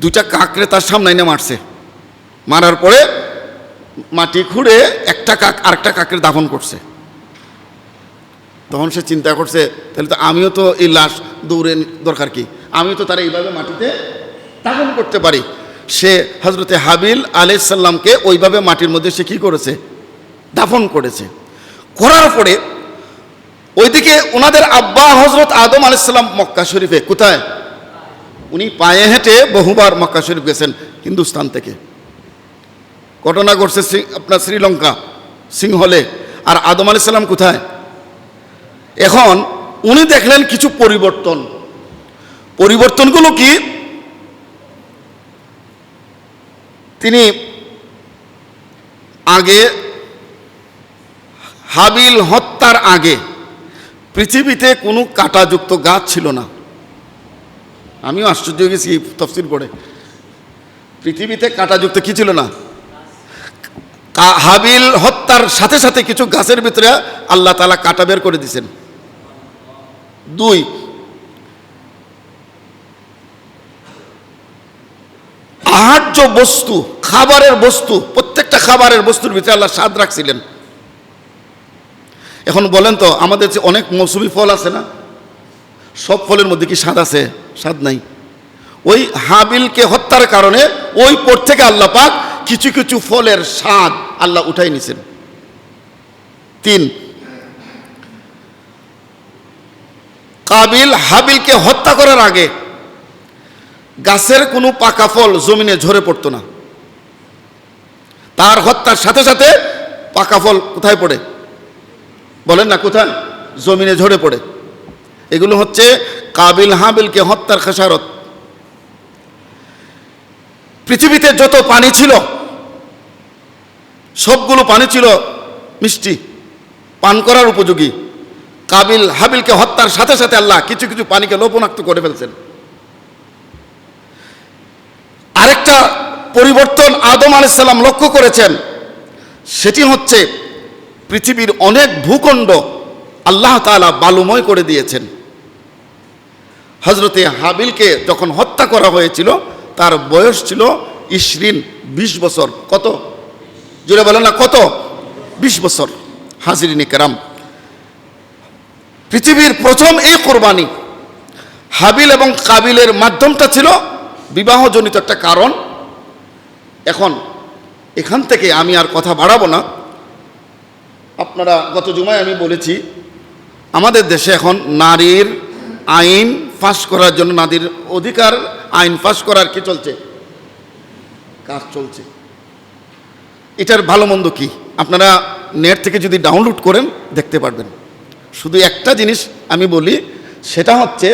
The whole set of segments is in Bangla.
দুটা কাকরে তার সামনে এনে মারছে। মারার পরে মাটি খুঁড়ে একটা কাক আরেকটা কাকের দাফন করছে। তখন সে চিন্তা করছে, তাহলে তো আমিও তো এই লাশ দৌড়ে দরকার কি, আমিও তো তারা এইভাবে মাটিতে দাফন করতে পারি। সে হজরতে হাবিল আলাইহিস সালামকে ওইভাবে মাটির মধ্যে সে কী করেছে, দাফন করেছে। করার পরে ওইদিকে ওনাদের আব্বা হজরত আদম আলাইহিস সালাম মক্কা শরীফে, কোথায়, উনি পায়ে হেঁটে বহুবার মক্কা শরীফ গেছেন হিন্দুস্তান থেকে। ঘটনা ঘটছে আপনার শ্রীলঙ্কা সিংহলে, আর আদম আলাইহিস সালাম কোথায়। এখন উনি দেখলেন কিছু পরিবর্তনগুলো কি, তিনি আগে হাবিল হত্যার আগে পৃথিবীতে কোনো কাঁটাযুক্ত গাছ ছিল না। আমিও আশ্চর্য হয়ে গেছি তাফসীর পড়ে, পৃথিবীতে কাঁটাযুক্ত কি ছিল না। হাবিল হত্যার সাথে সাথে কিছু গাছের ভিতরে আল্লাহ তাআলা কাঁটা বের করে দিয়েছেন। 2, আহার্য বস্তু, খাবারের বস্তু, প্রত্যেকটা খাবারের বস্তুর ভিতরে আল্লাহ স্বাদ রাখছিলেন। এখন বলেন তো, আমাদের যে অনেক মৌসুমি ফল আছে না, সব ফলের মধ্যে কি স্বাদ আছে? স্বাদ নাই। ওই হাবিলকে হত্যার কারণে ওই পর থেকে আল্লাহ পাক কিছু কিছু ফলের স্বাদ আল্লাহ উঠাই নিছেন। 3, কাবিল হাবিলকে হত্যা করার আগে গাছের কোনো পাকা ফল জমিনে ঝরে পড়তো না। তার হত্যার সাথে সাথে পাকা ফল কোথায় পড়ে, বলেন না কোথায়, জমিনে ঝরে পড়ে। এগুলো হচ্ছে কাবিল হাবিলকে হত্যার খেসারত। পৃথিবীতে যত পানি ছিল সবগুলো পানি ছিল মিষ্টি, পান করার উপযোগী। কাবিল হাবিলকে হত্যার সাথে সাথে আল্লাহ কিছু কিছু পানিকে লবণাক্ত করে ফেলছেন। আরেকটা পরিবর্তন আদম আলাইহিস সালাম লক্ষ্য করেছেন, সেটি হচ্ছে পৃথিবীর অনেক ভূখণ্ড আল্লাহ তাআলা বালুময় করে দিয়েছেন। হজরতে হাবিলকে যখন হত্যা করা হয়েছিল তার বয়স ছিল 20 বছর। কত জোরে বলেন না, কত? 20 বছর। হাজিরিনে কেরাম, পৃথিবীর প্রথম এই কোরবানি হাবিল এবং কাবিলের মাধ্যমটা ছিল বিবাহজনিত একটা কারণ। এখন এখান থেকে আমি আর কথা বাড়াবো না। আপনারা গত জুমায় আমি বলেছি, আমাদের দেশে এখন নারীর আইন ফাঁস করার জন্য, নারীর অধিকার আইন ফাঁস করার কি চলছে, কাজ চলছে। এটার ভালো মন্দ কি আপনারা নেট থেকে যদি ডাউনলোড করেন দেখতে পারবেন। শুধু একটা জিনিস আমি বলি, সেটা হচ্ছে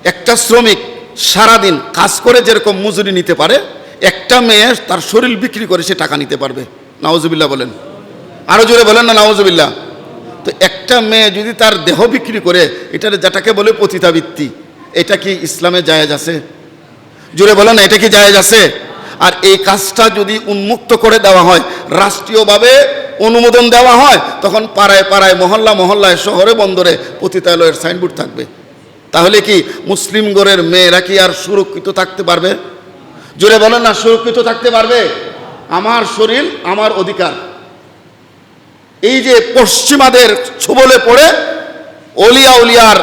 একটা শ্রমিক সারাদিন কাজ করে যেরকম মজুরি নিতে পারে, একটা মেয়ে তার শরীর বিক্রি করে সে টাকা নিতে পারবে। নাউজুবিল্লাহ বলেন, আরো জোরে বলেন না নাউজুবিল্লাহ। তো একটা মেয়ে যদি তার দেহ বিক্রি করে, এটার যেটাকে বলে পতিতাবৃত্তি, এটা কি ইসলামে জায়েজ আছে? জোরে বলেন না, এটা কি জায়েজ আছে? আর এই কাজটা যদি উন্মুক্ত করে দেওয়া হয়, রাষ্ট্রীয়ভাবে অনুমোদন দেওয়া হয়, তখন পাড়ায় পাড়ায়, মহল্লা মহল্লায়, শহরে বন্দরে পতিতালয়ের সাইনবোর্ড থাকবে। তাহলে কি মুসলিম ঘরের মেয়েরা কি আর সুরক্ষিত থাকতে পারবে? জোরে বলেন না, সুরক্ষিত থাকতে পারবে? আমার শরীর আমার অধিকার। এই যে পশ্চিমাদের ছোবলে পড়ে অলিয়া উলিয়ার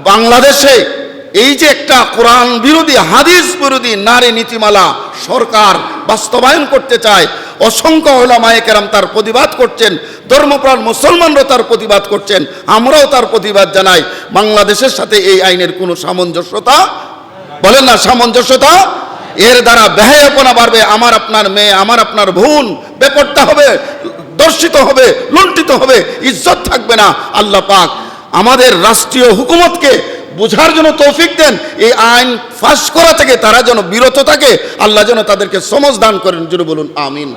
বাংলাদেশে এই যে একটা কোরআন বিরোধী, হাদিস বিরোধী নারী নীতিমালা সরকার বাস্তবায়ন করতে চায়, অসংখ্য উলামায়ে কেরাম তার প্রতিবাদ করছেন, ধর্মপ্রাণ মুসলমানরাও তার প্রতিবাদ করছেন, আমরাও তার প্রতিবাদ জানাই। বাংলাদেশের সাথে এই আইনের কোনো সামঞ্জস্যতা, বলেন না সামঞ্জস্যতা, এর দ্বারা বেহায়াপনা বাড়বে। আমার আপনার মেয়ে, আমার আপনার বোন বেপরদা হবে, দর্শিত হবে, লুণ্ঠিত হবে, ইজ্জত থাকবে না। আল্লাহ পাক আমাদের রাষ্ট্রীয় হুকুমতকে বোঝার জন্য তৌফিক দেন, এই আইন ফাঁস করা থেকে তারা যেন বিরত থাকে, আল্লাহ যেন তাদেরকে সমঝ দান করেন। জোরে বলুন আমিন।